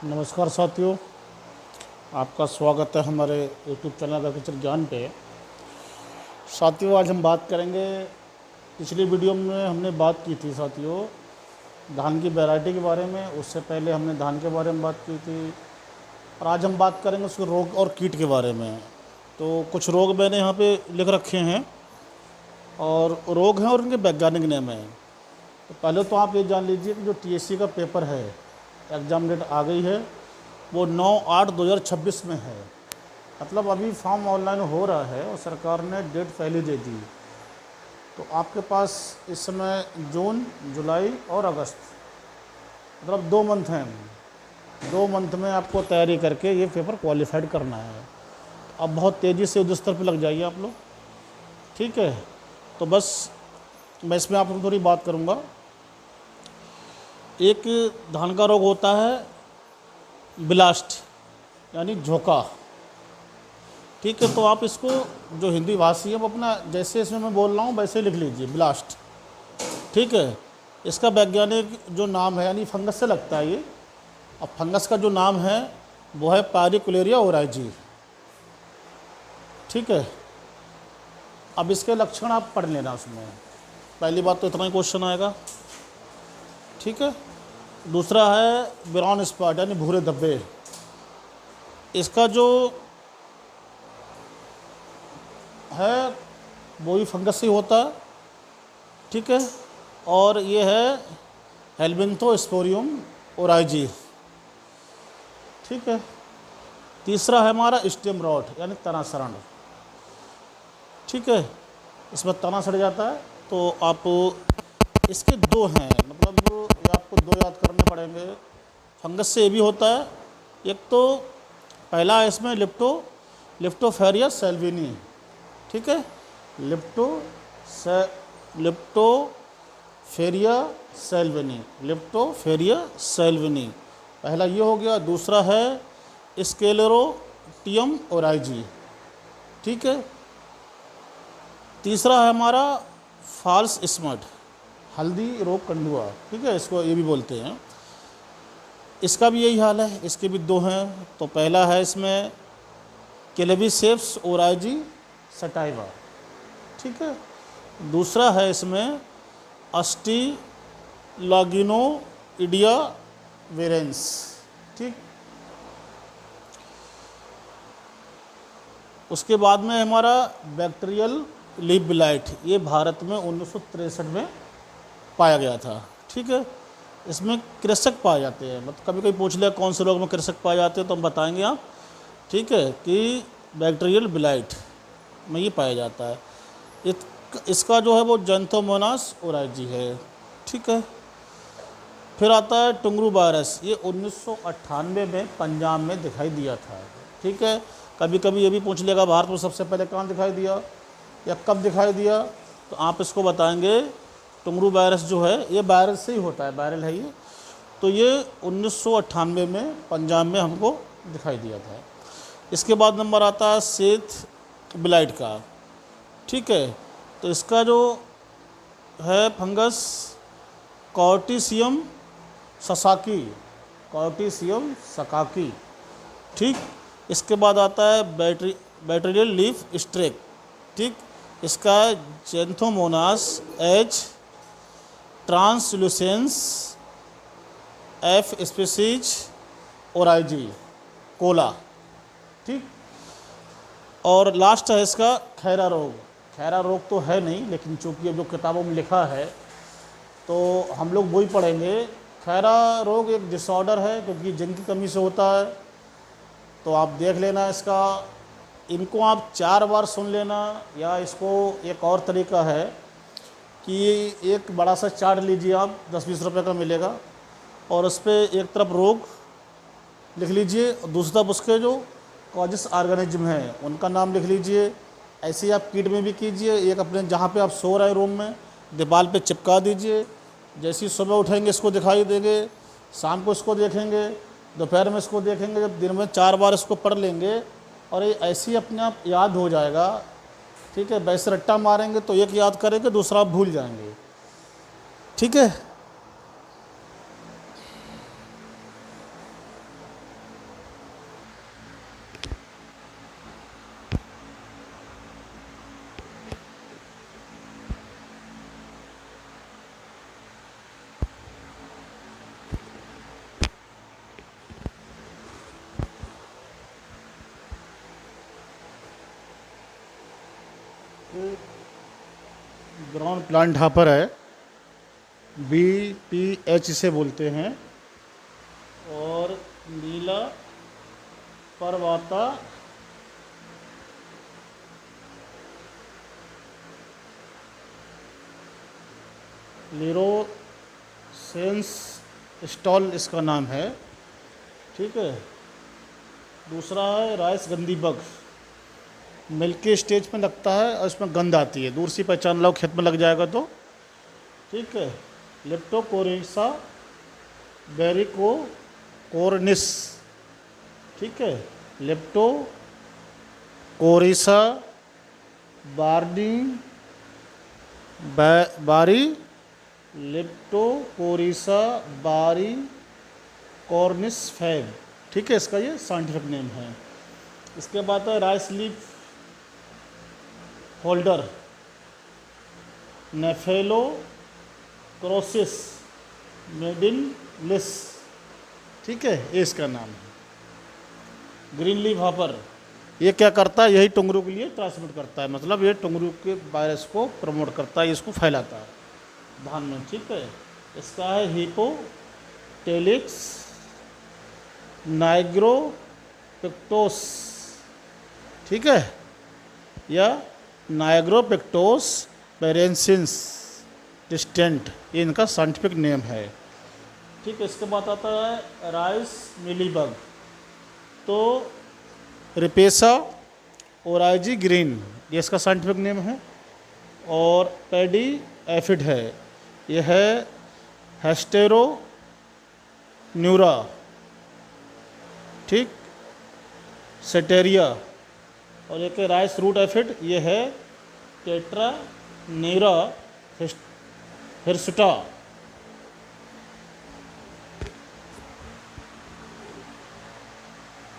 नमस्कार साथियों, आपका स्वागत है हमारे यूट्यूब चैनल एग्रीकल्चर ज्ञान पे। साथियों, आज हम बात करेंगे, पिछली वीडियो में हमने बात की थी साथियों धान की वैरायटी के बारे में। उससे पहले हमने धान के बारे में बात की थी और आज हम बात करेंगे उसके रोग और कीट के बारे में। तो कुछ रोग मैंने यहाँ पे लिख रखे हैं और रोग हैं और उनके वैज्ञानिक नाम हैं। तो पहले तो आप ये जान लीजिए कि जो टीएससी का पेपर है, एग्ज़ाम डेट आ गई है, वो 9/8/2026 में है। मतलब अभी फॉर्म ऑनलाइन हो रहा है और सरकार ने डेट पहले दे दी। तो आपके पास इस समय जून, जुलाई और अगस्त, मतलब 2 मंथ हैं। 2 मंथ में आपको तैयारी करके ये पेपर क्वालिफाइड करना है। अब बहुत तेज़ी से युद्ध स्तर पर लग जाइए आप लोग, ठीक है। तो बस मैं इसमें आपको थोड़ी बात करूँगा। एक धान का रोग होता है ब्लास्ट, यानी झोंका, ठीक है। तो आप इसको, जो हिंदी भाषी है, वो अपना जैसे इसमें मैं बोल रहा हूँ वैसे लिख लीजिए, ब्लास्ट, ठीक है। इसका वैज्ञानिक जो नाम है, यानी फंगस से लगता है ये। अब फंगस का जो नाम है वो है पायरिकुलेरिया ओराइजी, ठीक है। अब इसके लक्षण आप पढ़ लेना। उसमें पहली बात तो इतना ही क्वेश्चन आएगा, ठीक है। दूसरा है ब्राउन स्पॉट, यानी भूरे धब्बे। इसका जो है वो भी फंगस से होता है, ठीक है। और ये है हेल्मिंथोस्पोरियम ओराइजी, ठीक है। तीसरा है हमारा स्टेम रॉट, यानी तना सड़न, ठीक है। इसमें तना सड़ जाता है। तो आप इसके 2 हैं, मतलब ये आपको 2 याद करने पड़ेंगे। फंगस से ये भी होता है। एक तो पहला है इसमें लिप्टोफेरिया सेल्विनी, ठीक है। लिप्टोफेरिया सेल्विनी पहला ये हो गया। दूसरा है स्क्लेरोटियम ओराइजी, ठीक है। तीसरा है हमारा फॉल्स स्मट, हल्दी रोग कंडुआ, ठीक है, इसको ये भी बोलते हैं। इसका भी यही हाल है। इसके भी 2 हैं। तो पहला है इसमें क्लेविसेप्स ओराइजी सटाइवा, ठीक है। दूसरा है इसमें अस्टिलागिनोइडिया वेरेंस, ठीक। उसके बाद में हमारा बैक्टीरियल लीफ ब्लाइट, ये भारत में 1963 में पाया गया था, ठीक है। इसमें कृषक पाए जाते हैं। मतलब कभी कभी पूछ लिया कौन से रोग में कृषक पाए जाते हैं, तो हम बताएंगे आप, ठीक है, कि बैक्टीरियल ब्लाइट में ये पाया जाता है। इसका जो है वो जैंथोमोनास ओराइजी है, ठीक है। फिर आता है टुंगरू वायरस, ये 1998 में पंजाब में दिखाई दिया था, ठीक है। कभी कभी ये भी पूछ लेगा भारत में सबसे पहले कहाँ दिखाई दिया या कब दिखाई दिया, तो आप इसको बताएंगे टुंगरू वायरस जो है ये वायरस से ही होता है, वायरल है ये। तो ये 1998 में पंजाब में हमको दिखाई दिया था। इसके बाद नंबर आता है सेथ ब्लाइट का, ठीक है। तो इसका जो है फंगस कॉर्टिसियम सकाकी, ठीक। इसके बाद आता है बैक्टीरियल लीफ स्ट्रेक, ठीक। इसका Xanthomonas H translucens F species ओराइजी कोला, ठीक। और लास्ट है इसका खैरा रोग। खैरा रोग तो है नहीं, लेकिन चूंकि अब जो किताबों में लिखा है तो हम लोग वही पढ़ेंगे। खैरा रोग एक डिसऑर्डर है, क्योंकि जिंक की कमी से होता है। तो आप देख लेना इसका, इनको आप 4 बार सुन लेना। या इसको एक और तरीका है कि एक बड़ा सा चार्ट लीजिए आप, 10-20 रुपये का मिलेगा, और उस पर एक तरफ रोग लिख लीजिए और दूसरी तरफ उसके जो कॉजेस ऑर्गेनिज्म हैं उनका नाम लिख लीजिए। ऐसे ही आप कीट में भी कीजिए। एक अपने जहाँ पे आप सो रहे रूम में दीवार पे चिपका दीजिए। जैसे ही सुबह उठेंगे इसको दिखाई देंगे, शाम को इसको देखेंगे, दोपहर में इसको देखेंगे। जब दिन में 4 बार इसको पढ़ लेंगे और ये ऐसे ही अपने आप याद हो जाएगा, ठीक है। वैसे रट्टा मारेंगे तो एक याद करेंगे, दूसरा आप भूल जाएंगे, ठीक है। ग्राउंड प्लांट हापर है, BPH से बोलते हैं। और नीला परवाता लिरोसेंस स्टॉल इसका नाम है, ठीक है। दूसरा है राइस गंदी बग, मिल्की स्टेज में लगता है और इसमें गंध आती है, दूर से पहचान लो, खेत में लग जाएगा तो, ठीक है। लेप्टोकोरेसा बेरिकोर्निस, ठीक है। लेप्टोकोरेसा बारी लेप्टोकोरेसा बारी कॉर्निस फैब, ठीक है, इसका ये साइंटिफिक नेम है। इसके बाद है राइस लीफ होल्डर नेफेलोक्रोसिस मेडिनलिस, ठीक है, ये इसका नाम है। ग्रीन लीफ हॉपर, ये क्या करता है, यही टुंगरू के लिए ट्रांसमिट करता है, मतलब ये टुंगरू के वायरस को प्रमोट करता है, इसको फैलाता है धान में, ठीक है। इसका है हिपोटेलिक्स नाइग्रोपिक्टोस, ठीक है, या नाइग्रोपिक्टोस पेरेंसिस डिस्टेंट, ये इनका साइंटिफिक नेम है, ठीक है। इसके बाद आता है राइस मिलीबग, तो रिपेसा ओराइजी ग्रीन, ये इसका साइंटिफिक नेम है। और पैडी एफिड है, यह है हेस्टेरोन्यूरा, ठीक, सेटेरिया। और एक राइस रूट एफिड, ये है टेट्रानेरा हिर्सुटा,